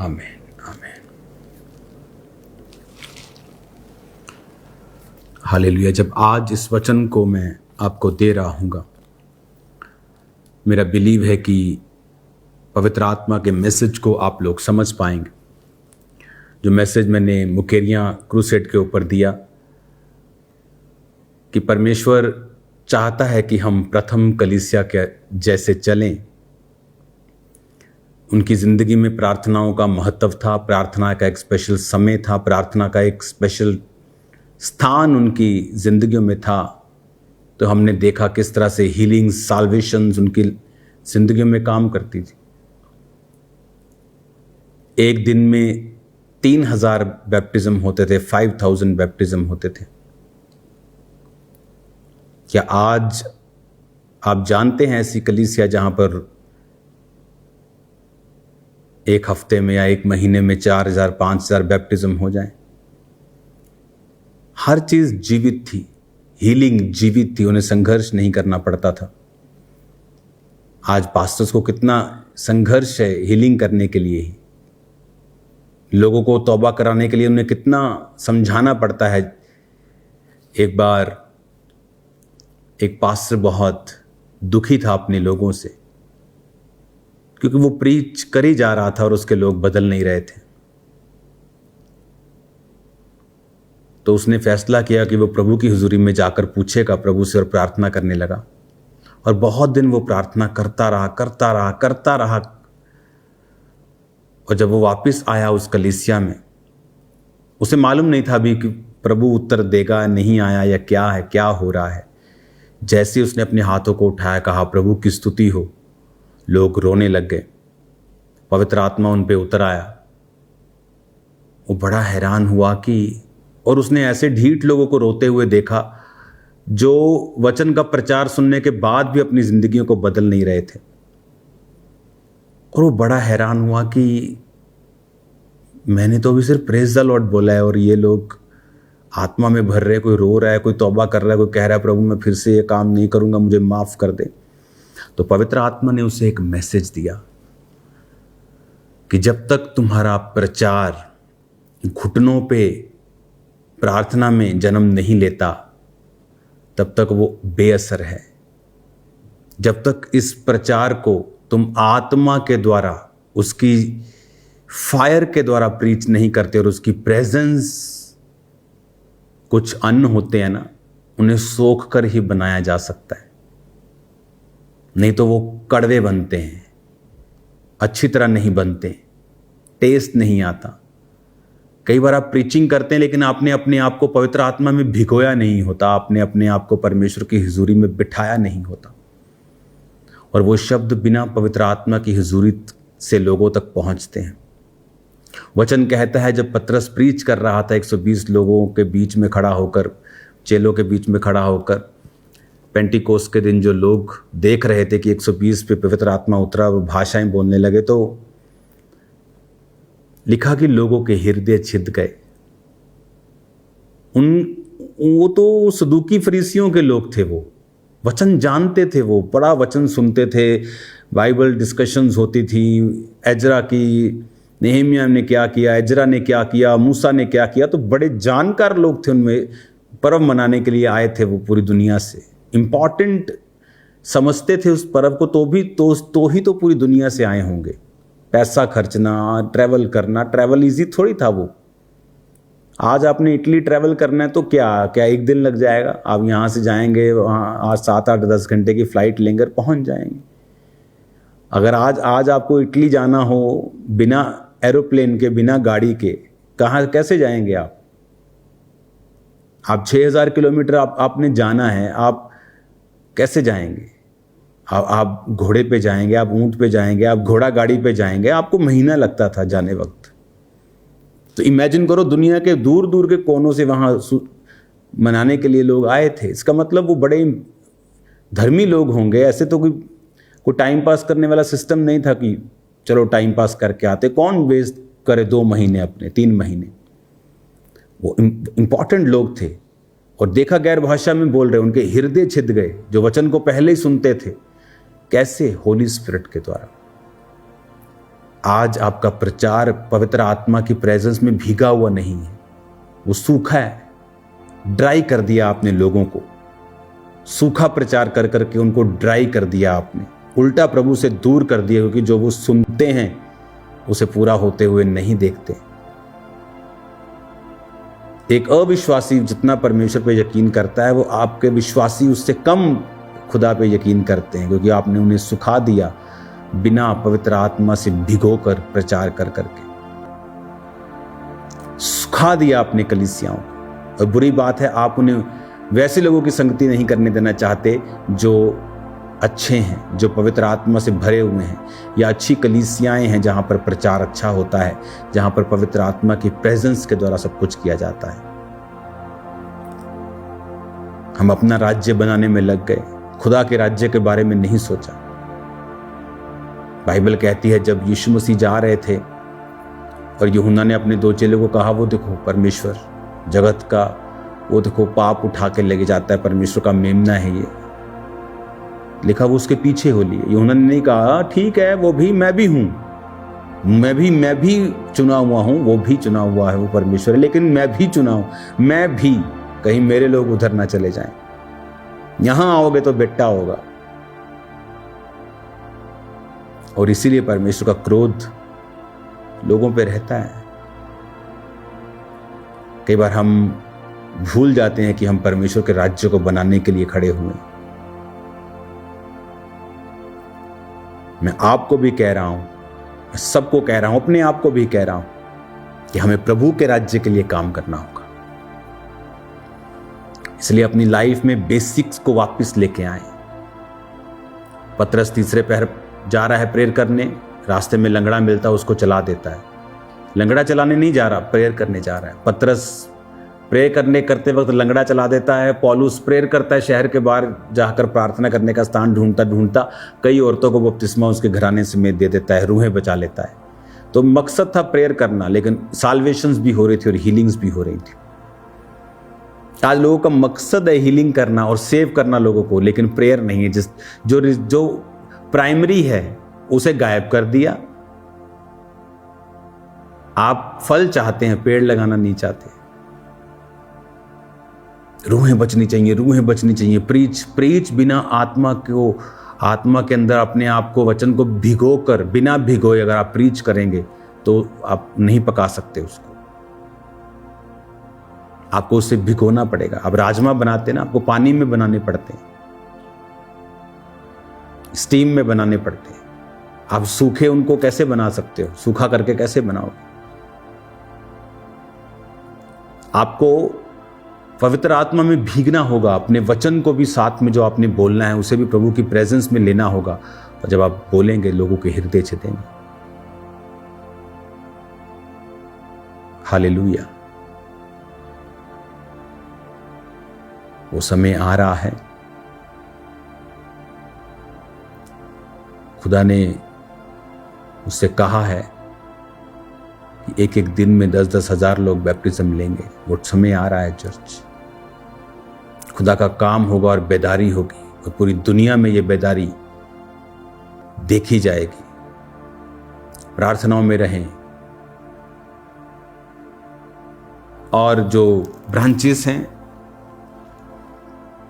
आमीन आमीन। हालेलुया। जब आज इस वचन को मैं आपको दे रहा हूँगा, मेरा बिलीव है कि पवित्र आत्मा के मैसेज को आप लोग समझ पाएंगे। जो मैसेज मैंने मुकेरियाँ क्रूसेड के ऊपर दिया कि परमेश्वर चाहता है कि हम प्रथम कलीसिया के जैसे चलें। उनकी ज़िंदगी में प्रार्थनाओं का महत्व था, प्रार्थना का एक स्पेशल समय था, प्रार्थना का एक स्पेशल स्थान उनकी ज़िंदगियों में था। तो हमने देखा किस तरह से हीलिंग, साल्वेशंस उनकी ज़िंदगियों में काम करती थी। एक दिन में 3000 बैप्टिज्म होते थे, 5000 बैप्टिज्म होते थे। क्या आज आप जानते हैं ऐसी कलीसिया जहां पर एक हफ्ते में या एक महीने में 4000 5000 बैप्टिज्म हो जाएं? हर चीज जीवित थी, हीलिंग जीवित थी, उन्हें संघर्ष नहीं करना पड़ता था। आज पास्टर्स को कितना संघर्ष है हीलिंग करने के लिए ही, लोगों को तौबा कराने के लिए उन्हें कितना समझाना पड़ता है। एक बार एक पास्टर बहुत दुखी था अपने लोगों से, क्योंकि वो प्रीच कर ही जा रहा था और उसके लोग बदल नहीं रहे थे। तो उसने फैसला किया कि वो प्रभु की हुजूरी में जाकर पूछेगा प्रभु से, और प्रार्थना करने लगा। और बहुत दिन वो प्रार्थना करता रहा। और जब वो वापस आया उस कलीसिया में, उसे मालूम नहीं था अभी कि प्रभु उत्तर देगा नहीं आया या क्या है, क्या हो रहा है। जैसे ही उसने अपने हाथों को उठाया, कहा प्रभु की स्तुति हो, लोग रोने लग गए। पवित्र आत्मा उन पे उतर आया। वो बड़ा हैरान हुआ कि, और उसने ऐसे ढीठ लोगों को रोते हुए देखा जो वचन का प्रचार सुनने के बाद भी अपनी जिंदगियों को बदल नहीं रहे थे। और वो बड़ा हैरान हुआ कि मैंने तो अभी सिर्फ प्रेज द लॉर्ड बोला है और ये लोग आत्मा में भर रहे, कोई रो रहा है, कोई तौबा कर रहा है, कोई कह रहा है प्रभु मैं फिर से ये काम नहीं करूंगा, मुझे माफ कर दे। तो पवित्र आत्मा ने उसे एक मैसेज दिया कि जब तक तुम्हारा प्रचार घुटनों पे प्रार्थना में जन्म नहीं लेता, तब तक वो बेअसर है। जब तक इस प्रचार को तुम आत्मा के द्वारा, उसकी फायर के द्वारा प्रीच नहीं करते, और उसकी प्रेजेंस, कुछ अन्न होते हैं ना, उन्हें सोख कर ही बनाया जा सकता है, नहीं तो वो कड़वे बनते हैं, अच्छी तरह नहीं बनते, टेस्ट नहीं आता। कई बार आप प्रीचिंग करते हैं लेकिन आपने अपने आप को पवित्र आत्मा में भिगोया नहीं होता, आपने अपने आप को परमेश्वर की हुजूरी में बिठाया नहीं होता, और वो शब्द बिना पवित्र आत्मा की हुजूरी से लोगों तक पहुंचते हैं। वचन कहता है जब पतरस प्रीच कर रहा था 120 लोगों के बीच में खड़ा होकर, चेलों के बीच में खड़ा होकर, पेंटिकोस्ट के दिन जो लोग देख रहे थे कि 120 पे पवित्र आत्मा उतरा और भाषाएं बोलने लगे, तो लिखा कि लोगों के हृदय छिद गए। वो तो सदूकी फरीसियों के लोग थे, वो वचन जानते थे, वो बड़ा वचन सुनते थे, बाइबल डिस्कशंस होती थी, एजरा की, नेहमिया ने क्या किया, एजरा ने क्या किया, मूसा ने क्या किया। तो बड़े जानकार लोग थे, उनमें पर्व मनाने के लिए आए थे वो पूरी दुनिया से, इम्पॉर्टेंट समझते थे उस पर्व को, तो ही पूरी दुनिया से आए होंगे। पैसा खर्चना, ट्रैवल करना, ट्रैवल इजी थोड़ी था वो। आज आपने इटली ट्रैवल करना है तो क्या एक दिन लग जाएगा? आप यहाँ से जाएंगे, वहाँ आज 7-8-10 घंटे की फ़्लाइट लेंगे, पहुँच जाएंगे। अगर आज आपको इटली जाना हो बिना एरोप्लेन के, बिना गाड़ी के, कहाँ कैसे जाएंगे आप? 6000 किलोमीटर आपने जाना है, आप कैसे जाएंगे? आप घोड़े पे जाएंगे, आप ऊंट पे जाएंगे, आप घोड़ा गाड़ी पे जाएंगे, आपको महीना लगता था जाने वक्त। तो इमेजिन करो, दुनिया के दूर दूर के कोनों से वहाँ मनाने के लिए लोग आए थे। इसका मतलब वो बड़े धर्मी लोग होंगे। ऐसे तो कोई टाइम पास करने वाला सिस्टम नहीं था कि चलो टाइम पास करके आते। कौन वेस्ट करे 2 महीने अपने, 3 महीने? वो इम्पॉर्टेंट लोग थे। और देखा गैर भाषा में बोल रहे, उनके हृदय छिद गए जो वचन को पहले ही सुनते थे। कैसे? होली स्पिरिट के द्वारा। आज आपका प्रचार पवित्र आत्मा की प्रेजेंस में भीगा हुआ नहीं है, वो सूखा है। ड्राई कर दिया आपने लोगों को, सूखा प्रचार कर करके उनको ड्राई कर दिया आपने, उल्टा प्रभु से दूर कर दिया, क्योंकि जो वो सुनते हैं उसे पूरा होते हुए नहीं देखते। एक अविश्वासी जितना परमेश्वर पे यकीन करता है, वो आपके विश्वासी उससे कम खुदा पे यकीन करते हैं, क्योंकि आपने उन्हें सुखा दिया बिना पवित्र आत्मा से भिगोकर प्रचार कर करके सुखा दिया अपने कलीसियाओं को। और बुरी बात है, आप उन्हें वैसे लोगों की संगति नहीं करने देना चाहते जो अच्छे हैं, जो पवित्र आत्मा से भरे हुए हैं, या अच्छी कलीसियाएं हैं जहां पर प्रचार अच्छा होता है, जहां पर पवित्र आत्मा की प्रेजेंस के द्वारा सब कुछ किया जाता है। हम अपना राज्य बनाने में लग गए, खुदा के राज्य के बारे में नहीं सोचा। बाइबल कहती है जब यीशु मसीह जा रहे थे और यूहन्ना ने अपने 2 चेलों को कहा, वो देखो परमेश्वर जगत का, वो देखो पाप उठा के लेके जाता है, परमेश्वर का मेमना है ये, लिखा वो उसके पीछे हो लिए। यूहन्ना ने नहीं कहा ठीक है वो भी, मैं भी हूं, मैं भी चुना हुआ हूं, वो भी चुना हुआ है, वो परमेश्वर है, लेकिन मैं भी चुना हूं, मैं भी, कहीं मेरे लोग उधर ना चले जाएं, यहां आओगे तो बेटा होगा। और इसीलिए परमेश्वर का क्रोध लोगों पे रहता है। कई बार हम भूल जाते हैं कि हम परमेश्वर के राज्य को बनाने के लिए खड़े हुए। मैं आपको भी कह रहा हूं, मैं सबको कह रहा हूं, अपने आप को भी कह रहा हूं कि हमें प्रभु के राज्य के लिए काम करना होगा। इसलिए अपनी लाइफ में बेसिक्स को वापस लेके आए। पतरस तीसरे पहर जा रहा है प्रेयर करने, रास्ते में लंगड़ा मिलता है, उसको चला देता है। लंगड़ा चलाने नहीं जा रहा, प्रेयर करने जा रहा है। पतरस प्रेयर करने करते वक्त लंगड़ा चला देता है। पौलुस प्रेयर करता है, शहर के बाहर जाकर प्रार्थना करने का स्थान ढूंढता ढूंढता कई औरतों को बपतिस्मा उसके घराने समेत दे देता है, रूहें बचा लेता है। तो मकसद था प्रेयर करना, लेकिन साल्वेशंस भी हो रही थी और हीलिंग्स भी हो रही थी। आज लोगों का मकसद है हीलिंग करना और सेव करना लोगों को, लेकिन प्रेयर नहीं है। जो प्राइमरी है उसे गायब कर दिया। आप फल चाहते हैं, पेड़ लगाना नहीं चाहते। रूहें बचनी चाहिए, रूहें बचनी चाहिए। प्रीच बिना आत्मा के अंदर अपने आप को, वचन को भिगोकर, बिना भिगोए अगर आप प्रीच करेंगे तो आप नहीं पका सकते उसको, आपको उसे भिगोना पड़ेगा। आप राजमा बनाते ना, आपको पानी में बनाने पड़ते हैं, स्टीम में बनाने पड़ते हैं। आप सूखे उनको कैसे बना सकते हो? सूखा करके कैसे बनाओगे? आपको पवित्र आत्मा में भीगना होगा। अपने वचन को भी साथ में जो आपने बोलना है उसे भी प्रभु की प्रेजेंस में लेना होगा। और जब आप बोलेंगे लोगों के हृदय छिदेंगे। हालेलुया। वो समय आ रहा है, खुदा ने उससे कहा है कि एक एक दिन में 10-10 हजार लोग बैप्टिज्म लेंगे। वो समय आ रहा है चर्च, खुदा का काम होगा और बेदारी होगी, और पूरी दुनिया में ये बेदारी देखी जाएगी। प्रार्थनाओं में रहें, और जो ब्रांचेस हैं,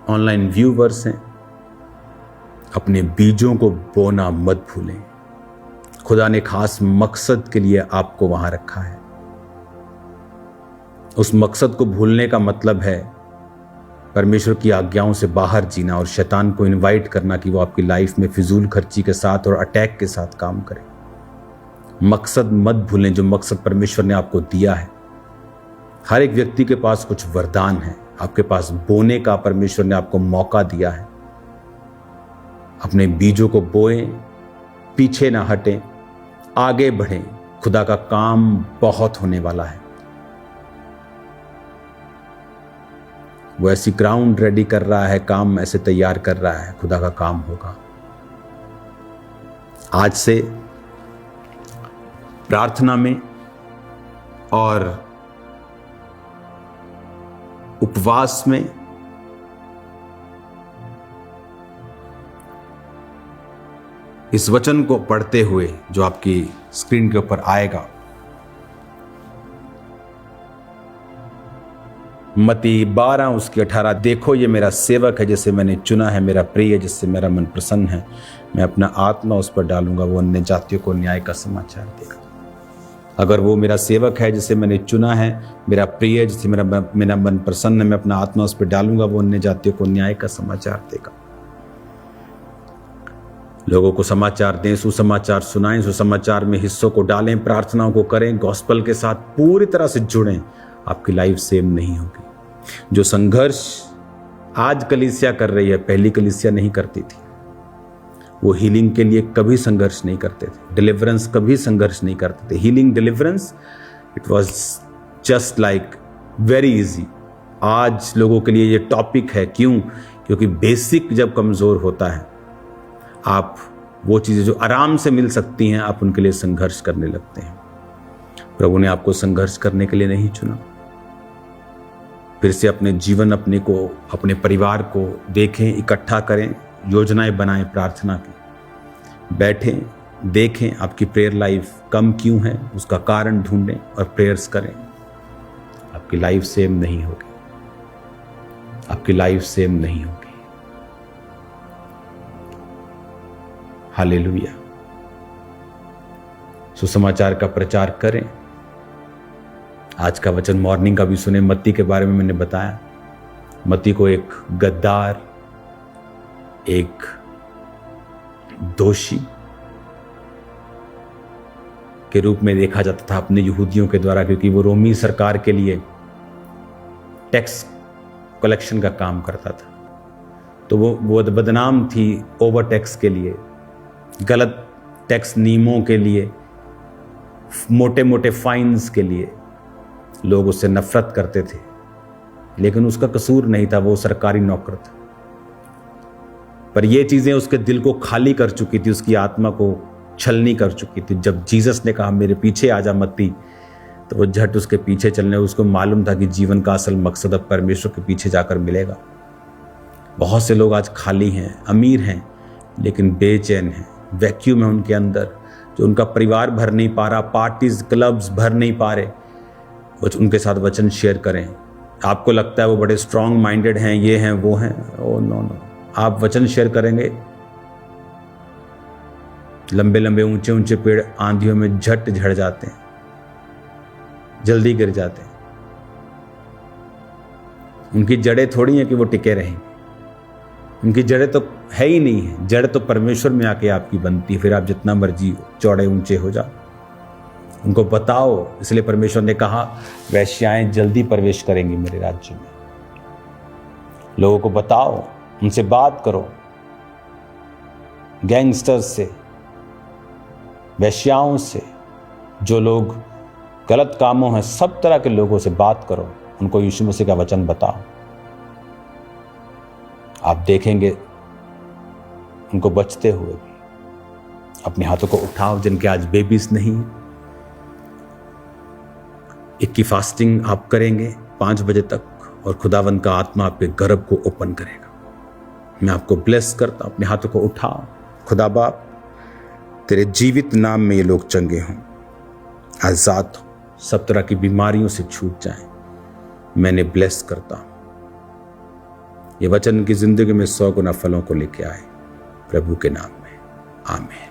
ऑनलाइन व्यूवर्स हैं, अपने बीजों को बोना मत भूलें। खुदा ने खास मकसद के लिए आपको वहां रखा है। उस मकसद को भूलने का मतलब है परमेश्वर की आज्ञाओं से बाहर जीना और शैतान को इनवाइट करना कि वो आपकी लाइफ में फिजूल खर्ची के साथ और अटैक के साथ काम करे। मकसद मत भूलें, जो मकसद परमेश्वर ने आपको दिया है। हर एक व्यक्ति के पास कुछ वरदान है, आपके पास बोने का परमेश्वर ने आपको मौका दिया है। अपने बीजों को बोएं, पीछे ना हटें, आगे बढ़ें। खुदा का काम बहुत होने वाला है। वो ऐसी ग्राउंड रेडी कर रहा है, काम ऐसे तैयार कर रहा है, खुदा का काम होगा। आज से प्रार्थना में और उपवास में इस वचन को पढ़ते हुए जो आपकी स्क्रीन के ऊपर आएगा, मत्ती 12 उसकी 18, देखो ये मेरा सेवक है जिसे मैंने चुना है, मेरा प्रिय जिससे मेरा मन प्रसन्न है, मैं अपना आत्मा उस पर डालूंगा, वो अन्य जातियों को न्याय का समाचार देगा। अगर वो मेरा सेवक है जिसे मैंने चुना है, मेरा प्रिय जिससे मेरा मन प्रसन्न है, मैं अपना आत्मा उस पर डालूंगा, वो अन्य जातियों को न्याय का समाचार देगा। लोगों को समाचार दें, सुसमाचार सुनाएं, सुसमाचार में हिस्सों को डालें, प्रार्थनाओं को करें, गॉस्पल के साथ पूरी तरह से जुड़ें। आपकी लाइफ सेम नहीं होगी। जो संघर्ष आज कलीसिया कर रही है, पहली कलीसिया नहीं करती थी। वो हीलिंग के लिए कभी संघर्ष नहीं करते थे, डिलीवरेंस कभी संघर्ष नहीं करते थे। Healing, deliverance, it was just like very easy. आज लोगों के लिए ये टॉपिक है। क्यों? क्योंकि बेसिक जब कमजोर होता है, आप वो चीजें जो आराम से मिल सकती हैं, आप उनके लिए संघर्ष करने लगते हैं। प्रभु ने आपको संघर्ष करने के लिए नहीं चुना। फिर से अपने जीवन, अपने को, अपने परिवार को देखें, इकट्ठा करें, योजनाएं बनाएं प्रार्थना की, बैठें, देखें आपकी प्रेयर लाइफ कम क्यों है, उसका कारण ढूंढें और प्रेयर्स करें। आपकी लाइफ सेम नहीं होगी, आपकी लाइफ सेम नहीं होगी। हालेलुया। सुसमाचार का प्रचार करें। आज का वचन मॉर्निंग का भी सुने। मत्ती के बारे में मैंने बताया, मत्ती को एक गद्दार, एक दोषी के रूप में देखा जाता था अपने यहूदियों के द्वारा, क्योंकि वो रोमी सरकार के लिए टैक्स कलेक्शन का काम करता था। तो वो बदनाम थी ओवर टैक्स के लिए, गलत टैक्स नियमों के लिए, मोटे मोटे फाइन्स के लिए लोग उससे नफरत करते थे। लेकिन उसका कसूर नहीं था, वो सरकारी नौकर था। पर ये चीजें उसके दिल को खाली कर चुकी थी, उसकी आत्मा को छलनी कर चुकी थी। जब जीसस ने कहा मेरे पीछे आ जा मत्ती, तो वो झट उसके पीछे चलने, उसको मालूम था कि जीवन का असल मकसद अब परमेश्वर के पीछे जाकर मिलेगा। बहुत से लोग आज खाली हैं, अमीर हैं, लेकिन बेचैन हैं, वैक्यूम है उनके अंदर, जो उनका परिवार भर नहीं पा रहा, पार्टीज, क्लब्स भर नहीं पा रहे। उनके साथ वचन शेयर करें। आपको लगता है वो बड़े स्ट्रांग माइंडेड हैं, ये हैं, वो हैं, ओ नो नो। आप वचन शेयर करेंगे, लंबे लंबे ऊंचे ऊंचे पेड़ आंधियों में झट झड़ जाते हैं, जल्दी गिर जाते हैं। उनकी जड़ें थोड़ी हैं कि वो टिके रहेंगे, उनकी जड़ें तो है ही नहीं है। जड़ तो परमेश्वर में आके आपकी बनती है। फिर आप जितना मर्जी चौड़े ऊंचे हो जाओ, उनको बताओ। इसलिए परमेश्वर ने कहा वैश्याएं जल्दी प्रवेश करेंगी मेरे राज्य में। लोगों को बताओ, उनसे बात करो, गैंगस्टर्स से, वैश्याओं से, जो लोग गलत कामों हैं, सब तरह के लोगों से बात करो, उनको यीशु मसीह का वचन बताओ। आप देखेंगे उनको बचते हुए भी। अपने हाथों को उठाओ जिनके आज बेबीज नहीं है। एक की फास्टिंग आप करेंगे 5 बजे तक, और खुदावंद का आत्मा आपके गर्भ को ओपन करेगा। मैं आपको ब्लेस करता हूं। अपने हाथों को उठाओ। खुदा बाप, तेरे जीवित नाम में ये लोग चंगे हों, आजाद हो, सब तरह की बीमारियों से छूट जाएं। मैंने ब्लेस करता हूं। ये वचन की जिंदगी में 100 गुना फलों को लेके आए, प्रभु के नाम में, आमीन।